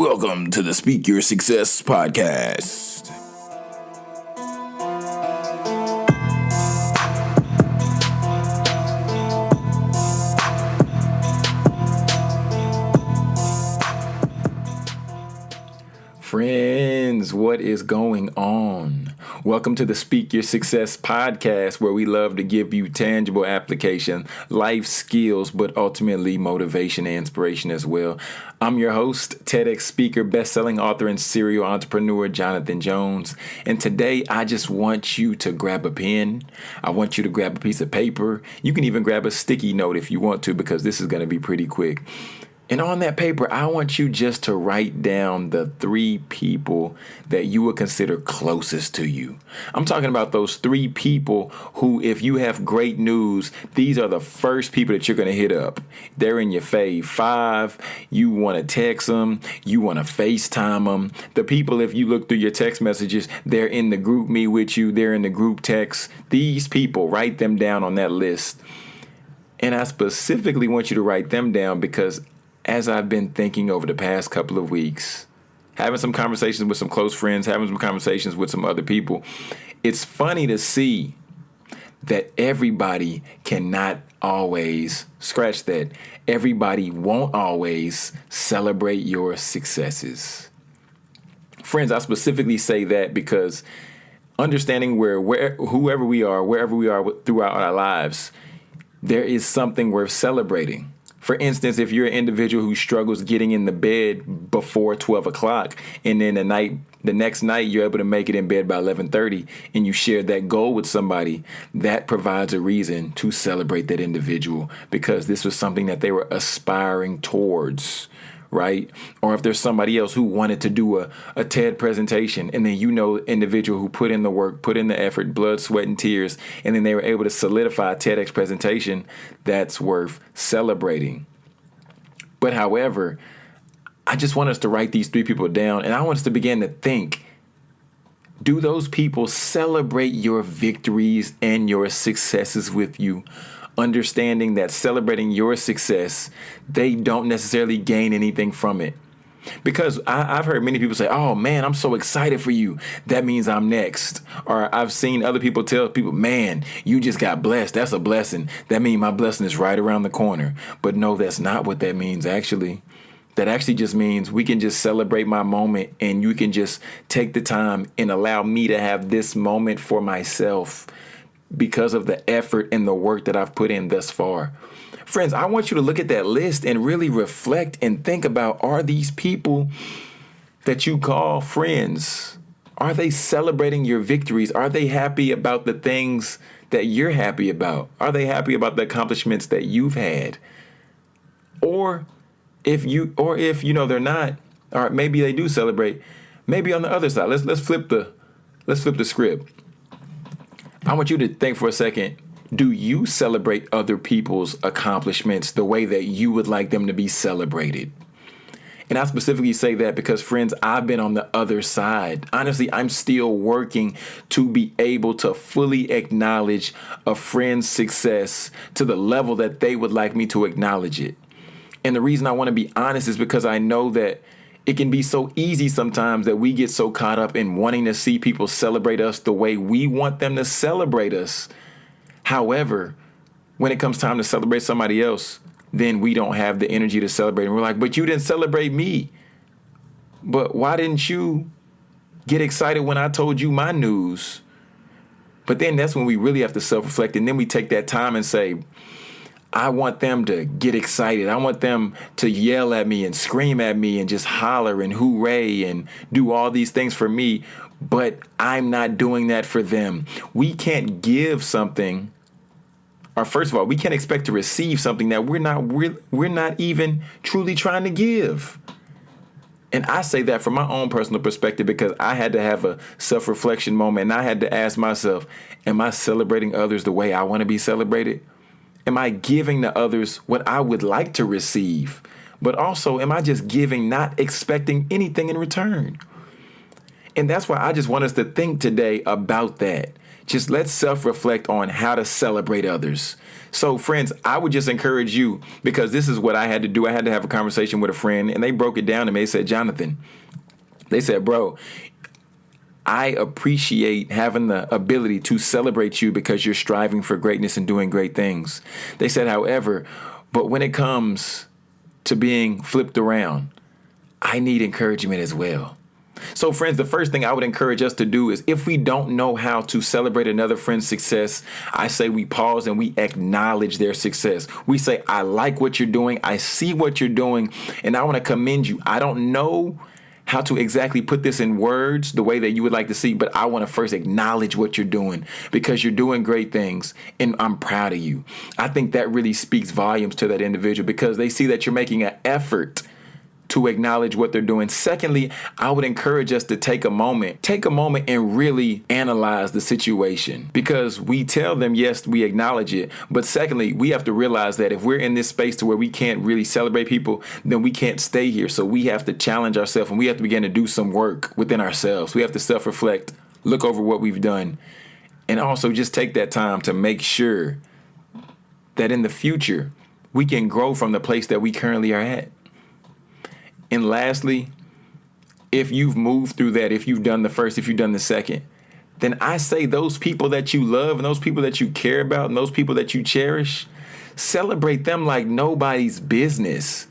Welcome to the Speak Your Success podcast. Friends, what is going on? Welcome to the Speak Your Success podcast, where we love to give you tangible application, life skills, but ultimately motivation and inspiration as well. I'm your host, TEDx speaker, best-selling author, and serial entrepreneur, Jonathan Jones. And today, I just want you to grab a pen. I want you to grab a piece of paper. You can even grab a sticky note if you want to, because this is going to be pretty quick. And on that paper, I want you just to write down the 3 people that you would consider closest to you. I'm talking about those 3 people who, if you have great news, these are the first people that you're going to hit up. They're in your fave 5. You want to text them. You want to FaceTime them. The people, if you look through your text messages, they're in the group me with you. They're in the group text. These people, write them down on that list. And I specifically want you to write them down because as I've been thinking over the past couple of weeks, having some conversations with some close friends, having some conversations with some other people, it's funny to see that everybody cannot always, scratch that, everybody won't always celebrate your successes. Friends, I specifically say that because understanding whoever we are, wherever we are throughout our lives, there is something worth celebrating. For instance, if you're an individual who struggles getting in the bed before 12 o'clock and then the next night you're able to make it in bed by 11:30 and you share that goal with somebody, that provides a reason to celebrate that individual because this was something that they were aspiring towards, right? Or if there's somebody else who wanted to do a TED presentation and then individual who put in the work, put in the effort, blood, sweat, and tears, and then they were able to solidify a TEDx presentation, that's worth celebrating. But however, I just want us to write these 3 people down and I want us to begin to think, do those people celebrate your victories and your successes with you? Understanding that celebrating your success, they don't necessarily gain anything from it. Because I've heard many people say, oh man, I'm so excited for you. That means I'm next. Or I've seen other people tell people, man, you just got blessed. That's a blessing. That means my blessing is right around the corner. But no, that's not what that means actually. That actually just means we can just celebrate my moment and you can just take the time and allow me to have this moment for myself because of the effort and the work that I've put in thus far. Friends, I want you to look at that list and really reflect and think about, are these people that you call friends, are they celebrating your victories? Are they happy about the things that you're happy about? Are they happy about the accomplishments that you've had? Or if they're not, or maybe they do celebrate, maybe on the other side, let's flip the script. I want you to think for a second, do you celebrate other people's accomplishments the way that you would like them to be celebrated? And I specifically say that because, friends, I've been on the other side. Honestly, I'm still working to be able to fully acknowledge a friend's success to the level that they would like me to acknowledge it. And the reason I want to be honest is because I know that it can be so easy sometimes that we get so caught up in wanting to see people celebrate us the way we want them to celebrate us. However, when it comes time to celebrate somebody else, then we don't have the energy to celebrate. And we're like, but you didn't celebrate me. But why didn't you get excited when I told you my news? But then that's when we really have to self-reflect. And then we take that time and say, I want them to get excited. I want them to yell at me and scream at me and just holler and hooray and do all these things for me. But I'm not doing that for them. We can't give something, or first of all, we can't expect to receive something that we're not even truly trying to give. And I say that from my own personal perspective because I had to have a self-reflection moment and I had to ask myself, am I celebrating others the way I want to be celebrated? Am I giving to others what I would like to receive? But also, am I just giving, not expecting anything in return? And that's why I just want us to think today about that. just let's self-reflect on how to celebrate others. So friends, I would just encourage you, because this is what I had to do. I had to have a conversation with a friend, and they broke it down to me. They said, Jonathan, they said, bro, I appreciate having the ability to celebrate you because you're striving for greatness and doing great things. They said, however, but when it comes to being flipped around, I need encouragement as well. So friends, the first thing I would encourage us to do is, if we don't know how to celebrate another friend's success, I say we pause and we acknowledge their success. We say, I like what you're doing. I see what you're doing, and I want to commend you. I don't know how to exactly put this in words the way that you would like to see, but I want to first acknowledge what you're doing, because you're doing great things and I'm proud of you. I think that really speaks volumes to that individual, because they see that you're making an effort to acknowledge what they're doing. Secondly, I would encourage us to take a moment and really analyze the situation, because we tell them, yes, we acknowledge it. But secondly, we have to realize that if we're in this space to where we can't really celebrate people, then we can't stay here. So we have to challenge ourselves, and we have to begin to do some work within ourselves. We have to self-reflect, look over what we've done, and also just take that time to make sure that in the future we can grow from the place that we currently are at. And lastly, if you've moved through that, if you've done the first, if you've done the second, then I say those people that you love and those people that you care about and those people that you cherish, celebrate them like nobody's business.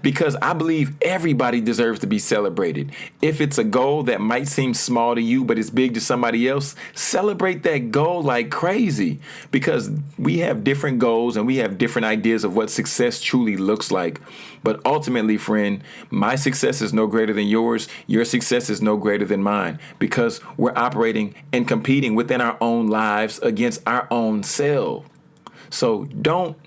Because I believe everybody deserves to be celebrated. If it's a goal that might seem small to you, but it's big to somebody else, celebrate that goal like crazy. Because we have different goals and we have different ideas of what success truly looks like. But ultimately, friend, my success is no greater than yours. Your success is no greater than mine, because we're operating and competing within our own lives against our own self. So don't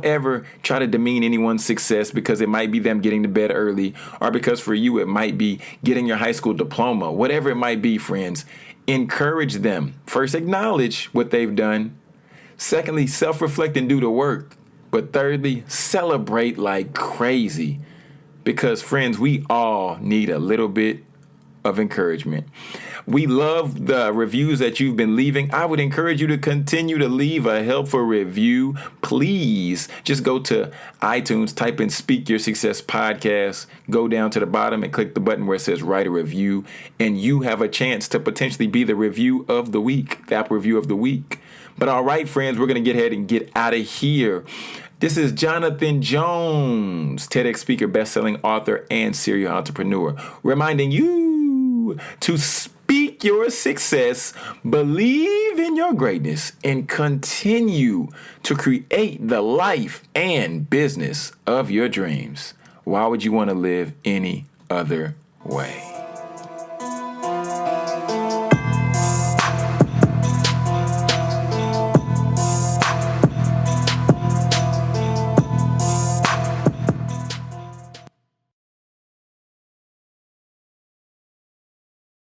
ever try to demean anyone's success because it might be them getting to bed early, or because for you it might be getting your high school diploma. Whatever it might be, friends, encourage them. First, acknowledge what they've done. Secondly, self-reflect and do the work. But thirdly, celebrate like crazy, because friends, we all need a little bit of encouragement. We love the reviews that you've been leaving. I would encourage you to continue to leave a helpful review. Please just go to iTunes, type in Speak Your Success Podcast, go down to the bottom and click the button where it says write a review, and you have a chance to potentially be the review of the week, the app review of the week. But all right, friends, we're going to get ahead and get out of here. This is Jonathan Jones, TEDx speaker, best-selling author, and serial entrepreneur, reminding you to speak your success, believe in your greatness, and continue to create the life and business of your dreams. Why would you want to live any other way?